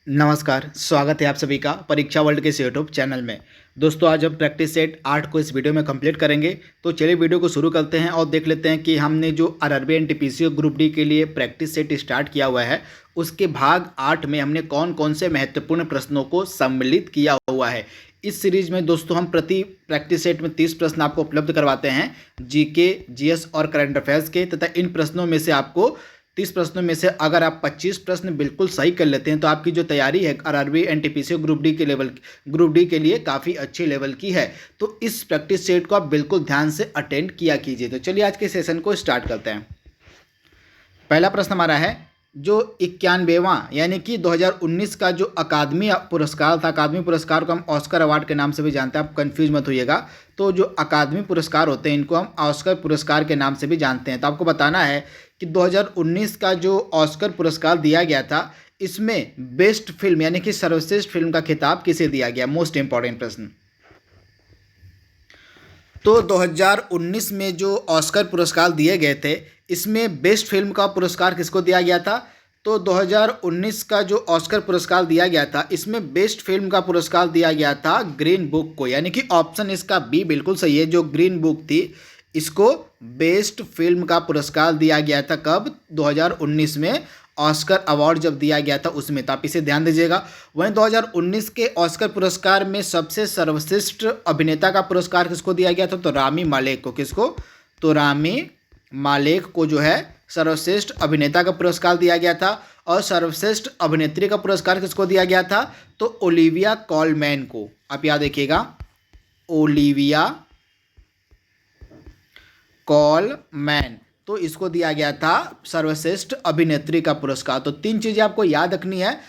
नमस्कार, स्वागत है आप सभी का परीक्षा वर्ल्ड के इस यूट्यूब चैनल में। दोस्तों, आज हम प्रैक्टिस सेट 8 को इस वीडियो में कंप्लीट करेंगे। तो चलिए वीडियो को शुरू करते हैं और देख लेते हैं कि हमने जो आरआरबी एनटीपीसी ग्रुप डी के लिए प्रैक्टिस सेट स्टार्ट किया हुआ है, उसके भाग 8 में हमने कौन कौन से महत्वपूर्ण प्रश्नों को सम्मिलित किया हुआ है। इस सीरीज में दोस्तों हम प्रति प्रैक्टिस सेट में 30 प्रश्न आपको उपलब्ध करवाते हैं, जीके, जीएस और करंट अफेयर्स के। तथा इन प्रश्नों में से आपको 30 प्रश्नों में से अगर आप 25 प्रश्न बिल्कुल सही कर लेते हैं तो आपकी जो तैयारी है आरआरबी एनटीपीसी ग्रुप डी के लिए काफ़ी अच्छे लेवल की है। तो इस प्रैक्टिस सेट को आप बिल्कुल ध्यान से अटेंड किया कीजिए। तो चलिए आज के सेशन को स्टार्ट करते हैं। पहला प्रश्न हमारा है, जो 91वां यानी कि 2019 का जो अकादमी पुरस्कार था, अकादमी पुरस्कार को हम ऑस्कर अवार्ड के नाम से भी जानते हैं, आप कंफ्यूज मत होइएगा। तो जो अकादमी पुरस्कार होते हैं इनको हम ऑस्कर पुरस्कार के नाम से भी जानते हैं। तो आपको बताना है कि 2019 का जो ऑस्कर पुरस्कार दिया गया था, इसमें बेस्ट फिल्म यानी कि सर्वश्रेष्ठ फिल्म का खिताब किसे दिया गया। मोस्ट इंपॉर्टेंट प्रश्न। तो 2019 में जो ऑस्कर पुरस्कार दिए गए थे, इसमें बेस्ट फिल्म का पुरस्कार किसको दिया गया था। तो 2019 का जो ऑस्कर पुरस्कार दिया गया था, इसमें बेस्ट फिल्म का पुरस्कार दिया गया था ग्रीन बुक को, यानी कि ऑप्शन इसका बी बिल्कुल सही है। जो ग्रीन बुक थी, इसको बेस्ट फिल्म का पुरस्कार दिया गया था। कब? 2019 में ऑस्कर अवार्ड जब दिया गया था उसमें। तो आप इसे ध्यान दीजिएगा। वहीं 2019 के ऑस्कर पुरस्कार में सबसे सर्वश्रेष्ठ अभिनेता का पुरस्कार किसको दिया गया था। तो रामी मालेक को। किसको? तो रामी मालेक को जो है सर्वश्रेष्ठ अभिनेता का पुरस्कार दिया गया था। और सर्वश्रेष्ठ अभिनेत्री का पुरस्कार किसको दिया गया था। तो ओलिविया कॉलमैन को। आप याद रखिएगा, ओलिविया कॉलमैन, तो इसको दिया गया था सर्वश्रेष्ठ अभिनेत्री का पुरस्कार। तो तीन चीज़ें आपको याद रखनी है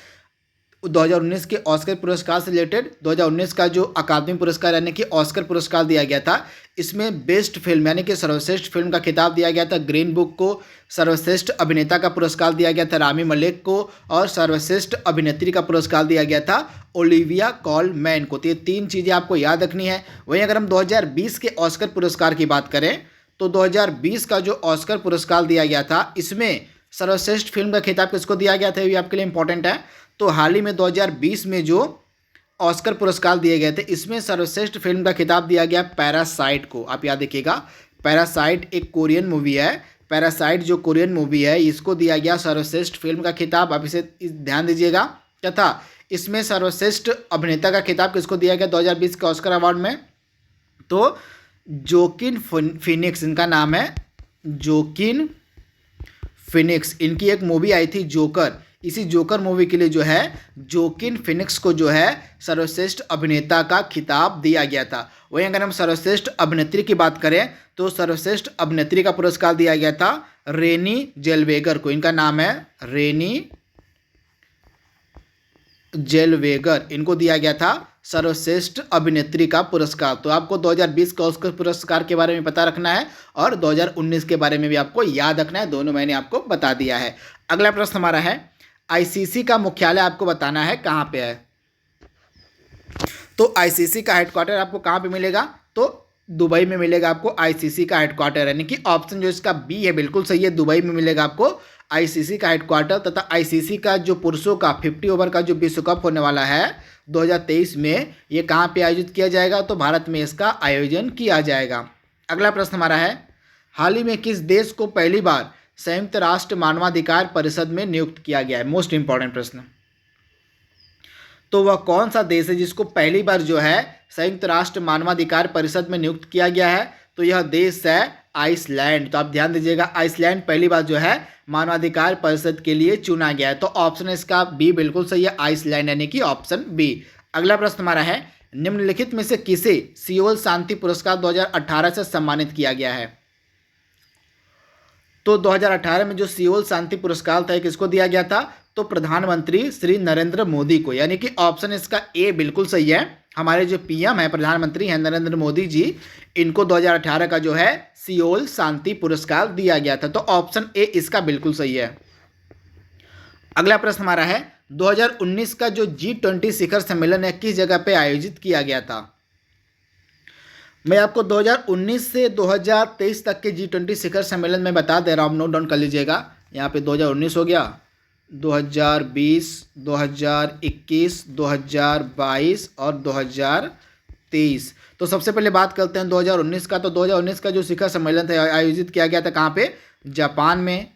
2019 के ऑस्कर पुरस्कार से रिलेटेड। 2019 का जो अकादमी पुरस्कार यानी कि ऑस्कर पुरस्कार दिया गया था, इसमें बेस्ट फिल्म यानी कि सर्वश्रेष्ठ फिल्म का खिताब दिया गया था ग्रीन बुक को। सर्वश्रेष्ठ अभिनेता का पुरस्कार दिया गया था रामी मलेक को। और सर्वश्रेष्ठ अभिनेत्री का पुरस्कार दिया गया था ओलिविया कॉलमैन को। तो ये तीन चीज़ें आपको याद रखनी है। वहीं अगर हम 2020 के ऑस्कर पुरस्कार की बात करें, तो 2020 का जो ऑस्कर पुरस्कार दिया गया था, इसमें सर्वश्रेष्ठ फिल्म का खिताब किसको दिया गया था, ये भी आपके लिए इंपॉर्टेंट है। तो हाल ही में 2020 में जो ऑस्कर पुरस्कार दिए गए थे, इसमें सर्वश्रेष्ठ फिल्म का खिताब दिया गया पैरासाइट को। आप याद रखिएगा, पैरासाइट एक कोरियन मूवी है। पैरासाइट जो कोरियन मूवी है, इसको दिया गया सर्वश्रेष्ठ फिल्म का खिताब। आप इसे ध्यान दीजिएगा। तथा इसमें सर्वश्रेष्ठ अभिनेता का खिताब किसको दिया गया 2020 के ऑस्कर अवार्ड में। तो जोकिन फिनिक्स इनका नाम है, जोकिन फिनिक्स। इनकी एक मूवी आई थी जोकर। इसी जोकर मूवी के लिए जो है जोकिन फिनिक्स को जो है सर्वश्रेष्ठ अभिनेता का खिताब दिया गया था। वहीं अगर हम सर्वश्रेष्ठ अभिनेत्री की बात करें, तो सर्वश्रेष्ठ अभिनेत्री का पुरस्कार दिया गया था रेनी जेलवेगर को। इनका नाम है रेनी जेलवेगर। इनको दिया गया था सर्वश्रेष्ठ अभिनेत्री का पुरस्कार। तो आपको 2020 के ऑस्कर पुरस्कार के बारे में पता रखना है और 2019 के बारे में भी आपको याद रखना है। दोनों मैंने आपको बता दिया है। अगला प्रश्न हमारा है, आईसीसी का मुख्यालय आपको बताना है कहाँ पे है। तो आईसीसी का हेडक्वार्टर आपको कहाँ पे मिलेगा। तो दुबई में मिलेगा आपको आईसीसी का हेडक्वार्टर, यानी कि ऑप्शन जो इसका बी है बिल्कुल सही है। दुबई में मिलेगा आपको आईसीसी का हेडक्वार्टर। तथा आईसीसी का जो पुरुषों का 50 ओवर का जो विश्व कप होने वाला है 2023 में, ये कहाँ पे आयोजित किया जाएगा। तो भारत में इसका आयोजन किया जाएगा। अगला प्रश्न हमारा है, हाल ही में किस देश को पहली बार संयुक्त राष्ट्र मानवाधिकार परिषद में नियुक्त किया गया है। मोस्ट इंपॉर्टेंट प्रश्न। तो वह कौन सा देश है जिसको पहली बार जो है संयुक्त राष्ट्र मानवाधिकार परिषद में नियुक्त किया गया है। तो यह देश है आइसलैंड। तो आप ध्यान दीजिएगा, आइसलैंड पहली बार जो है मानवाधिकार परिषद के लिए चुना गया है। तो ऑप्शन इसका बी बिल्कुल सही है, आइसलैंड, यानी कि ऑप्शन बी। अगला प्रश्न हमारा है, निम्नलिखित में से किसे सियोल शांति पुरस्कार 2018 से सम्मानित किया गया है। तो 2018 में जो सियोल शांति पुरस्कार था, किसको दिया गया था। तो प्रधानमंत्री श्री नरेंद्र मोदी को, यानी कि ऑप्शन इसका ए बिल्कुल सही है। हमारे जो पीएम है, प्रधानमंत्री हैं नरेंद्र मोदी जी, इनको 2018 का जो है सियोल शांति पुरस्कार दिया गया था। तो ऑप्शन ए इसका बिल्कुल सही है। अगला प्रश्न हमारा है, 2019 का जो G20 शिखर सम्मेलन है किस जगह पे आयोजित किया गया था। मैं आपको 2019 से 2023 तक के G20 शिखर सम्मेलन में बता दे रहा हूँ, नोट डाउन कर लीजिएगा। यहाँ पे 2019 हो गया, 2020, 2021, 2022 और 2023। तो सबसे पहले बात करते हैं 2019 का। तो 2019 का जो शिखर सम्मेलन था आयोजित किया गया था कहाँ पे? जापान में।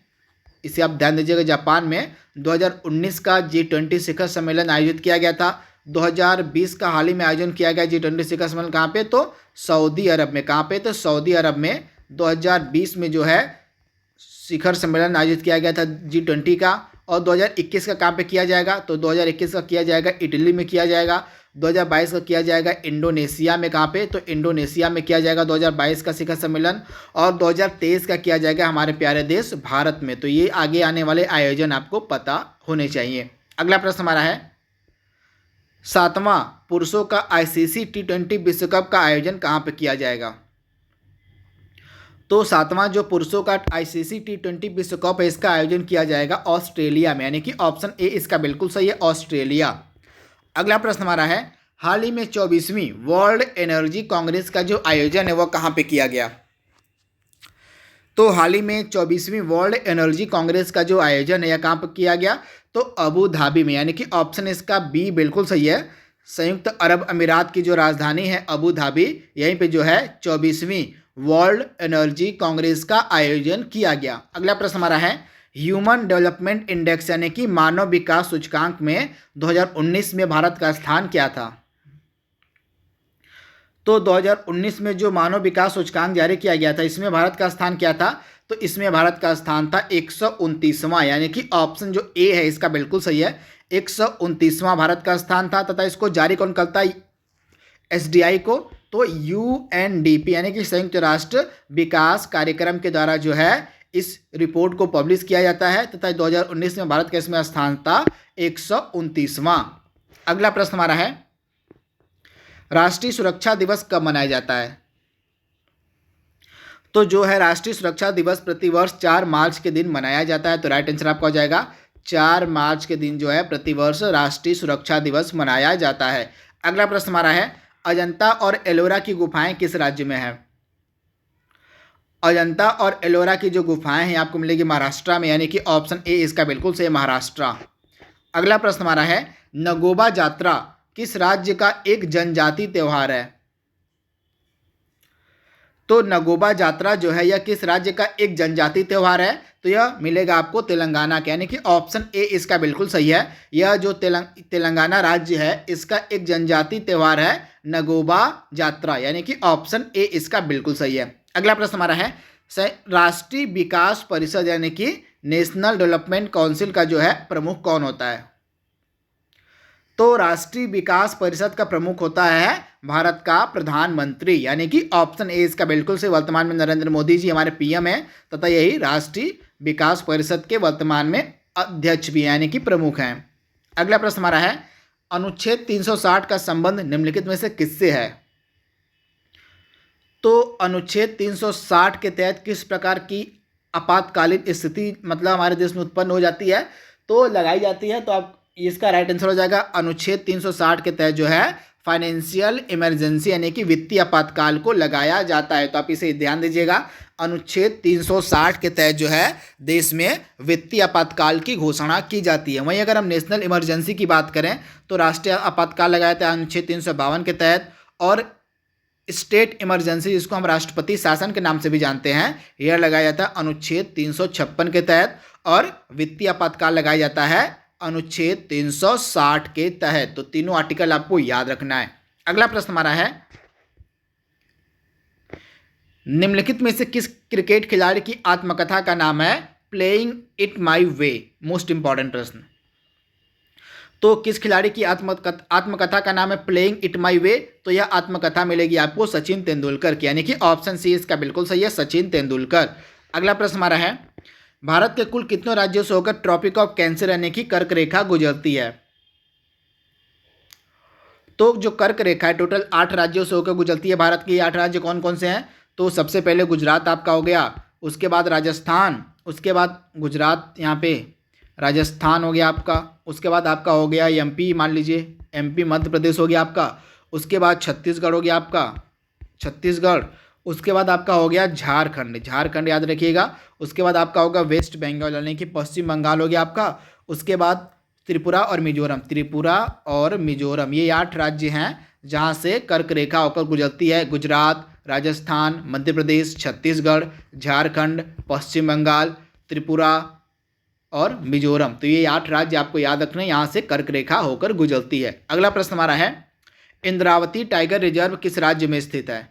इसे आप ध्यान दीजिएगा, जापान में 2019 का G20 शिखर सम्मेलन आयोजित किया गया था। 2020 का हाल ही में आयोजन किया गया G20 शिखर सम्मेलन कहाँ पे? तो सऊदी अरब में। कहाँ पे? तो सऊदी अरब में 2020 में जो है शिखर सम्मेलन आयोजित किया गया था G20 का। और 2021 का कहाँ पे किया जाएगा? तो 2021 का किया जाएगा इटली में किया जाएगा। 2022 का किया जाएगा इंडोनेशिया में। कहाँ पे? तो इंडोनेशिया में किया जाएगा 2022 का शिखर सम्मेलन। और 2023 का किया जाएगा हमारे प्यारे देश भारत में। तो ये आगे आने वाले आयोजन आपको पता होने चाहिए। अगला प्रश्न हमारा है, 7वां पुरुषों का ICC T20 विश्व कप का आयोजन कहाँ पे किया जाएगा? तो 7वां जो पुरुषों का ICC T20 विश्व कप है इसका आयोजन किया जाएगा ऑस्ट्रेलिया में, यानी कि ऑप्शन ए इसका बिल्कुल सही है, ऑस्ट्रेलिया। अगला प्रश्न हमारा है, हाल ही में 24वीं वर्ल्ड एनर्जी कांग्रेस का जो आयोजन है वो कहाँ पे किया गया? तो हाल ही में 24वीं वर्ल्ड एनर्जी कांग्रेस का जो आयोजन है यह कहाँ पर किया गया? तो अबू धाबी में, यानी कि ऑप्शन इसका बी बिल्कुल सही है। संयुक्त अरब अमीरात की जो राजधानी है अबू धाबी, यहीं पे जो है 24वीं वर्ल्ड एनर्जी कांग्रेस का आयोजन किया गया। अगला प्रश्न हमारा है, ह्यूमन डेवलपमेंट इंडेक्स यानी कि मानव विकास सूचकांक में 2019 में भारत का स्थान क्या था? तो 2019 में जो मानव विकास सूचकांक जारी किया गया था इसमें भारत का स्थान क्या था? तो इसमें भारत का स्थान था 129वां, यानी कि ऑप्शन जो ए है इसका बिल्कुल सही है, 129वां भारत का स्थान था। तथा इसको जारी कौन करता है SDI को? तो UNDP यानी कि संयुक्त राष्ट्र विकास कार्यक्रम के द्वारा जो है इस रिपोर्ट को पब्लिश किया जाता है। तथा 2019 में भारत का इसमें स्थान था 129वां। अगला प्रश्न हमारा है, राष्ट्रीय सुरक्षा दिवस कब मनाया जाता है? तो जो है राष्ट्रीय सुरक्षा दिवस प्रतिवर्ष 4 मार्च के दिन मनाया जाता है। तो राइट आंसर आपका हो जाएगा 4 मार्च के दिन जो है प्रतिवर्ष राष्ट्रीय सुरक्षा दिवस मनाया जाता है। अगला प्रश्न हमारा है, अजंता और एलोरा की गुफाएं किस राज्य में है? अजंता और एलोरा की जो गुफाएं हैं आपको मिलेगी महाराष्ट्र में, यानी कि ऑप्शन ए इसका बिल्कुल सही, महाराष्ट्र। अगला प्रश्न हमारा है, नगोबा जात्रा किस राज्य का एक जनजाति त्योहार है? तो नगोबा जात्रा जो है यह किस राज्य का एक जनजाति त्योहार है? तो यह मिलेगा आपको तेलंगाना के, यानी कि ऑप्शन ए इसका बिल्कुल सही है। यह जो तेलंगाना राज्य है इसका एक जनजाति त्योहार है नगोबा जात्रा, यानी कि ऑप्शन ए इसका बिल्कुल सही है। अगला प्रश्न हमारा है, राष्ट्रीय विकास परिषद यानी कि नेशनल डेवलपमेंट काउंसिल का जो है प्रमुख कौन होता है? तो राष्ट्रीय विकास परिषद का प्रमुख होता है भारत का प्रधानमंत्री, यानी कि ऑप्शन ए इसका बिल्कुल से। वर्तमान में नरेंद्र मोदी जी हमारे PM हैं तथा यही राष्ट्रीय विकास परिषद के वर्तमान में अध्यक्ष भी यानी कि प्रमुख हैं। अगला प्रश्न हमारा है, अनुच्छेद 360 का संबंध निम्नलिखित में से किससे है? तो अनुच्छेद 360 के तहत किस प्रकार की आपातकालीन स्थिति मतलब हमारे देश में उत्पन्न हो जाती है तो लगाई जाती है? तो आप इसका राइट आंसर हो जाएगा अनुच्छेद 360 के तहत जो है फाइनेंशियल इमरजेंसी यानी कि वित्तीय आपातकाल को लगाया जाता है। तो आप इसे ध्यान दीजिएगा, अनुच्छेद 360 के तहत जो है देश में वित्तीय आपातकाल की घोषणा की जाती है। वहीं अगर हम नेशनल इमरजेंसी की बात करें तो राष्ट्रीय आपातकाल लगाया जाता है अनुच्छेद 352 के तहत, और स्टेट इमरजेंसी जिसको हम राष्ट्रपति शासन के नाम से भी जानते हैं यह लगाया जाता है अनुच्छेद 356 के तहत, और वित्तीय आपातकाल लगाया जाता है अनुच्छेद 360 के तहत। तो तीनों आर्टिकल आपको याद रखना है। अगला प्रश्न हमारा है, निम्नलिखित में से किस क्रिकेट खिलाड़ी की आत्मकथा का नाम है playing it my way? Most important प्रश्न। तो किस खिलाड़ी की आत्मकथा का नाम है प्लेइंग इट माई वे? तो यह आत्मकथा मिलेगी आपको सचिन तेंदुलकर की, यानी कि ऑप्शन सी इसका बिल्कुल सही है, सचिन तेंदुलकर। अगला प्रश्न हमारा है, भारत के कुल कितनों राज्यों से होकर ट्रॉपिक ऑफ कैंसर यानी कि कर्क रेखा गुजरती है? तो जो कर्क रेखा है टोटल 8 राज्यों से होकर गुजरती है। भारत के 8 राज्य कौन कौन से हैं? तो सबसे पहले गुजरात आपका हो गया, उसके बाद राजस्थान, उसके बाद गुजरात यहाँ पे राजस्थान हो गया आपका, उसके बाद आपका हो गया MP, मान लीजिए MP मध्य प्रदेश हो गया आपका, उसके बाद छत्तीसगढ़ हो गया आपका, छत्तीसगढ़, उसके बाद आपका हो गया झारखंड, झारखंड याद रखिएगा। उसके बाद आपका होगा वेस्ट बंगाल यानी कि पश्चिम बंगाल हो गया आपका। उसके बाद त्रिपुरा और मिजोरम, त्रिपुरा और मिजोरम ये 8 राज्य हैं जहाँ से कर्क रेखा होकर गुजरती है। गुजरात, राजस्थान, मध्य प्रदेश, छत्तीसगढ़, झारखंड, पश्चिम बंगाल, त्रिपुरा और मिजोरम। तो ये 8 राज्य आपको याद रखना है, यहाँ से कर्क रेखा होकर गुजरती है। अगला प्रश्न हमारा है, इंद्रावती टाइगर रिजर्व किस राज्य में स्थित है?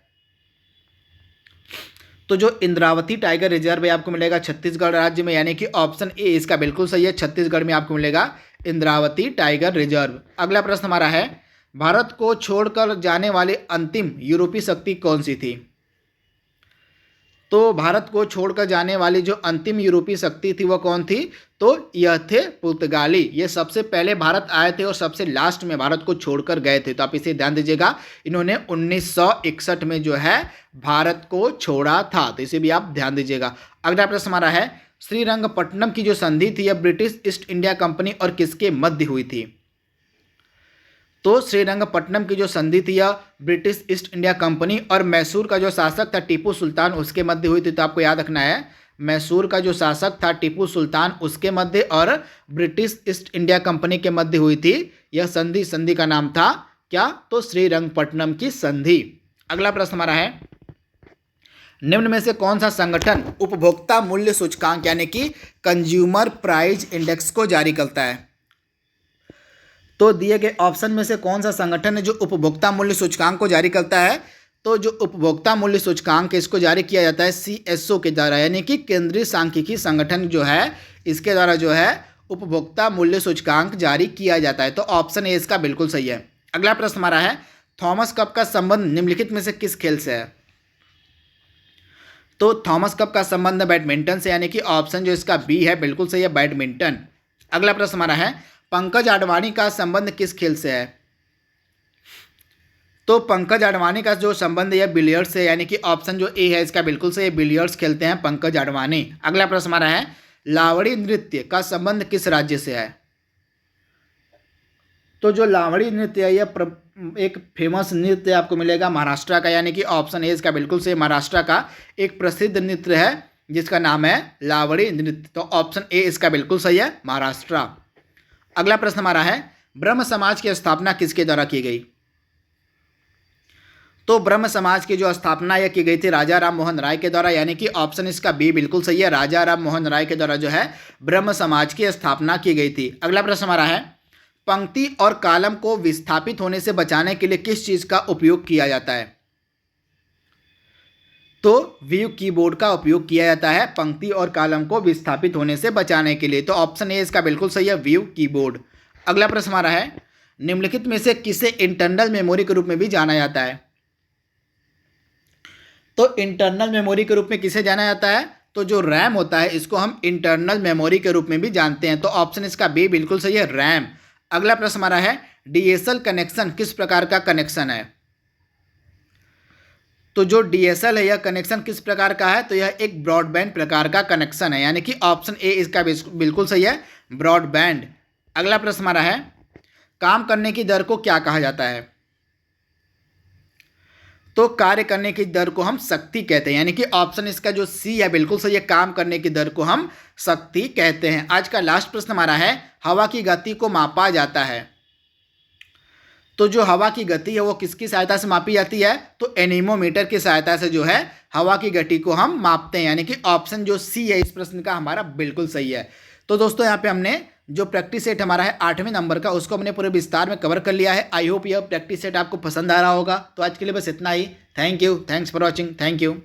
तो जो इंद्रावती टाइगर रिजर्व है आपको मिलेगा छत्तीसगढ़ राज्य में, यानी कि ऑप्शन ए इसका बिल्कुल सही है। छत्तीसगढ़ में आपको मिलेगा इंद्रावती टाइगर रिजर्व। अगला प्रश्न हमारा है, भारत को छोड़कर जाने वाली अंतिम यूरोपीय शक्ति कौन सी थी? तो भारत को छोड़कर जाने वाली जो अंतिम यूरोपीय शक्ति थी वो कौन थी? तो यह थे पुर्तगाली। ये सबसे पहले भारत आए थे और सबसे लास्ट में भारत को छोड़कर गए थे। तो आप इसे ध्यान दीजिएगा, इन्होंने 1961 में जो है भारत को छोड़ा था। तो इसे भी आप ध्यान दीजिएगा। अगला प्रश्न हमारा है, श्रीरंगपट्टनम की जो संधि थी यह ब्रिटिश ईस्ट इंडिया कंपनी और किसके मध्य हुई थी? तो श्रीरंगपट्टनम की जो संधि थी यह ब्रिटिश ईस्ट इंडिया कंपनी और मैसूर का जो शासक था टीपू सुल्तान उसके मध्य हुई थी। तो आपको याद रखना है, मैसूर का जो शासक था टीपू सुल्तान उसके मध्य और ब्रिटिश ईस्ट इंडिया कंपनी के मध्य हुई थी यह संधि। संधि का नाम था क्या? तो श्रीरंगपट्टनम की संधि। अगला प्रश्न हमारा है, निम्न में से कौन सा संगठन उपभोक्ता मूल्य सूचकांक यानी कि कंज्यूमर प्राइस इंडेक्स को जारी करता है? तो दिए गए ऑप्शन में से कौन सा संगठन है जो उपभोक्ता मूल्य सूचकांक को जारी करता है? तो जो उपभोक्ता मूल्य सूचकांक इसको जारी किया जाता है CSO के द्वारा, यानी कि केंद्रीय सांख्यिकी संगठन जो है इसके द्वारा जो है उपभोक्ता मूल्य सूचकांक जारी किया जाता है। तो ऑप्शन ए इसका बिल्कुल सही है। अगला प्रश्न हमारा है, थॉमस कप का संबंध निम्नलिखित में से किस खेल से है? तो थॉमस कप का संबंध बैडमिंटन से, यानी कि ऑप्शन जो इसका बी है बिल्कुल सही है, बैडमिंटन। अगला प्रश्न हमारा है, पंकज आडवाणी का संबंध किस खेल से है? तो पंकज आडवाणी का जो संबंध है बिलियर्ड्स से, यानी कि ऑप्शन जो ए है इसका बिल्कुल सही है, बिलियर्ड्स खेलते हैं पंकज आडवाणी। अगला प्रश्न हमारा है, लावड़ी नृत्य का संबंध किस राज्य से है? तो जो लावड़ी नृत्य है यह एक फेमस नृत्य आपको मिलेगा महाराष्ट्र का, यानी कि ऑप्शन ए इसका बिल्कुल सही, महाराष्ट्र का एक प्रसिद्ध नृत्य है जिसका नाम है लावड़ी नृत्य। तो ऑप्शन ए इसका बिल्कुल सही है, महाराष्ट्र। अगला प्रश्न हमारा है, ब्रह्म समाज की स्थापना किसके द्वारा की गई? तो ब्रह्म समाज की जो स्थापना यह की गई थी राजा राम मोहन राय के द्वारा, यानी कि ऑप्शन इसका बी बिल्कुल सही है, राजा राम मोहन राय के द्वारा जो है ब्रह्म समाज की स्थापना की गई थी। अगला प्रश्न हमारा है, पंक्ति और कॉलम को विस्थापित होने से बचाने के लिए किस चीज का उपयोग किया जाता है? तो व्यू कीबोर्ड का उपयोग किया जाता है पंक्ति और कॉलम को विस्थापित होने से बचाने के लिए। तो ऑप्शन ए इसका बिल्कुल सही है, व्यू कीबोर्ड। अगला प्रश्न हमारा है, निम्नलिखित में से किसे इंटरनल मेमोरी के रूप में भी जाना जाता है? तो इंटरनल मेमोरी के रूप में किसे जाना जाता है? तो जो रैम होता है इसको हम इंटरनल मेमोरी के रूप में भी जानते हैं। तो ऑप्शन इसका बी बिल्कुल सही है, रैम। अगला प्रश्न हमारा है, डीएसएल कनेक्शन किस प्रकार का कनेक्शन है? तो जो डीएसएल है यह कनेक्शन किस प्रकार का है? तो यह एक ब्रॉडबैंड प्रकार का कनेक्शन है, यानी कि ऑप्शन ए इसका बिल्कुल सही है, ब्रॉडबैंड। अगला प्रश्न हमारा है, काम करने की दर को क्या कहा जाता है? तो कार्य करने की दर को हम शक्ति कहते हैं, यानी कि ऑप्शन इसका जो सी है बिल्कुल सही है, काम करने की दर को हम शक्ति कहते हैं। आज का लास्ट प्रश्न हमारा है, हवा की गति को मापा जाता है। तो जो हवा की गति है वो किसकी सहायता से मापी जाती है? तो एनीमोमीटर की सहायता से जो है हवा की गति को हम मापते हैं, यानी कि ऑप्शन जो सी है इस प्रश्न का हमारा बिल्कुल सही है। तो दोस्तों यहाँ पे हमने जो प्रैक्टिस सेट हमारा है 8वें नंबर का उसको हमने पूरे विस्तार में कवर कर लिया है। आई होप यह प्रैक्टिस सेट आपको पसंद आ रहा होगा। तो आज के लिए बस इतना ही। Thank you, thanks for watching, thank you.